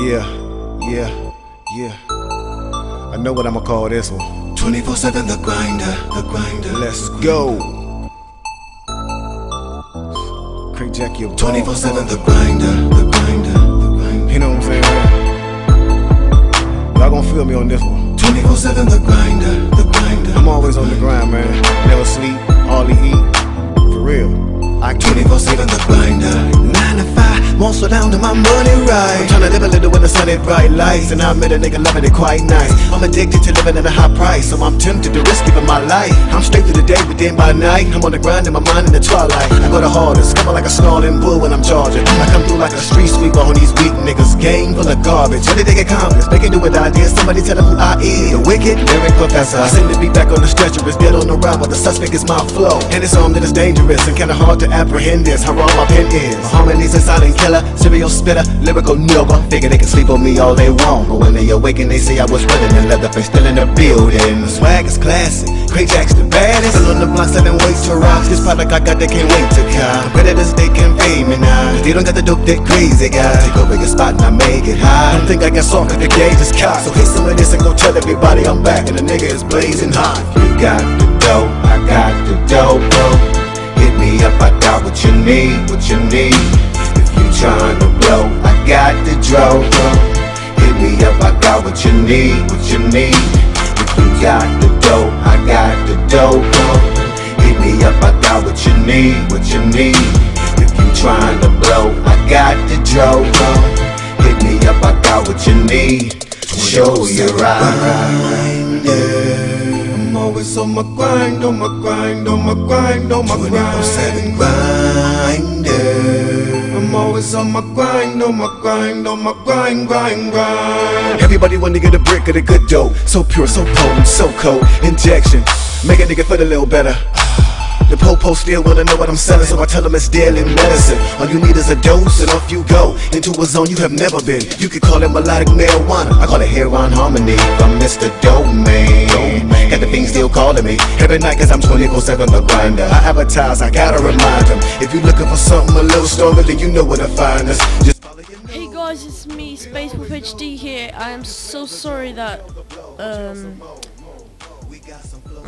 Yeah, yeah, yeah. I know what I'ma call this one. 24/7 the grinder, the grinder. Let's go. Craig Jackie of 24/7 the grinder, the grinder, the grinder. You know what I'm saying? Y'all gon' feel me on this one. 24/7 the grinder, the grinder. I'm always on the grind, man. Never sleep, hardly eat. For real. I 24/7 the grinder. 9 to 5, won't slow down to my money right. I'm tryna live a little with the sun and bright lights, and I met a nigga loving it quite nice. I'm addicted to living at a high price, so I'm tempted to risk giving my life. I'm straight through the day, but then by night I'm on the grind in my mind in the twilight. I go the hardest, coming like a snarling bull when I'm charging. I come through like a street sweeper on these weak niggas. Game full of garbage, what did they get confidence? Making do with ideas, somebody tell them who I is. The wicked lyric professor. I seem to be back on the stretcher, it's dead on the run, but the suspect is my flow. And it's something that is dangerous and kinda hard to apprehend this. How raw my pen is. My harmonies a silent killer, serial spitter, lyrical nigga. Figure they can sleep on me all they want, but when they awaken they say I was running and Leatherface still in the building. The swag is classic, Craig Jack's the baddest. Still on the block selling weights to rocks. This product I got they can't wait to come. Competitors they can pay me now, cause they don't got the dope that crazy guys. Take over your spot and I make it high. Don't think I got soft cause the gauge is cocked. So hit some of this and go tell everybody I'm back and the nigga is blazing hot. You got the dough, I got the dough, bro. Hit me up, I got what you need, what you need. If you tryna blow, I got the dro, bro. Hit me up, I got what you need, what you need. If you got the dough, I got the dough, bro. Hit me up, I got what you need, what you need. If you tryna blow, I got the dro, bro. Hit me up, I got what you need. Show you right. I'm always on my grind, on my grind, on my grind, on my grind. 24/7 grinder. I'm always on my grind, on my grind, on my grind, grind, grind. Everybody wanna get a brick of the good dough. So pure, so potent, so cold. Injection, make a nigga feel a little better. The po-po still wanna know what I'm selling, so I tell them it's daily medicine. All you need is a dose and off you go, into a zone you have never been. You could call it melodic marijuana, I call it heroin harmony. I'm Mr. Domain, got the things still calling me every night cause I'm 24/7 the grinder. I advertise, I gotta remind them. If you looking for something a little stronger, then you know where to find us. Just follow your nose. Hey guys, it's me, Space Wolf HD here. I am so sorry that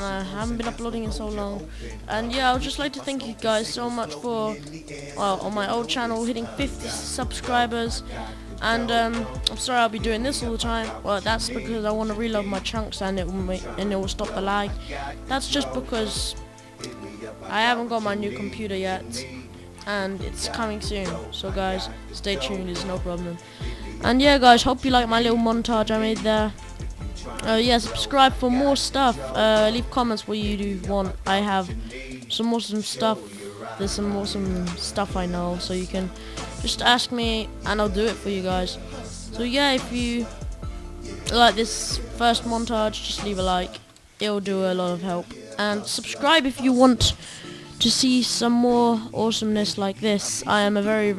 I haven't been uploading in so long, and yeah, I would just like to thank you guys so much for, well, on my old channel hitting 50 subscribers, and I'm sorry I'll be doing this all the time. Well, that's because I want to reload my chunks and it will stop the lag. That's just because I haven't got my new computer yet, and it's coming soon. So guys, stay tuned, it's no problem. And yeah guys, hope you like my little montage I made there. Yeah, subscribe for more stuff. Leave comments what you do want. I have some awesome stuff. There's some awesome stuff I know, so you can just ask me and I'll do it for you guys. So yeah, if you like this first montage, just leave a like. It'll do a lot of help. And subscribe if you want to see some more awesomeness like this. I am a very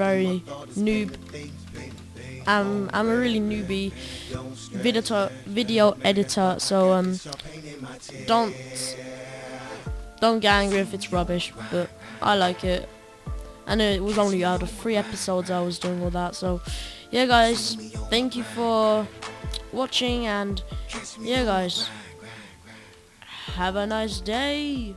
noob. I'm a really newbie video editor, so don't get angry if it's rubbish, but I like it. And it was only out of 3 episodes I was doing all that, so yeah guys, thank you for watching, and yeah guys, have a nice day.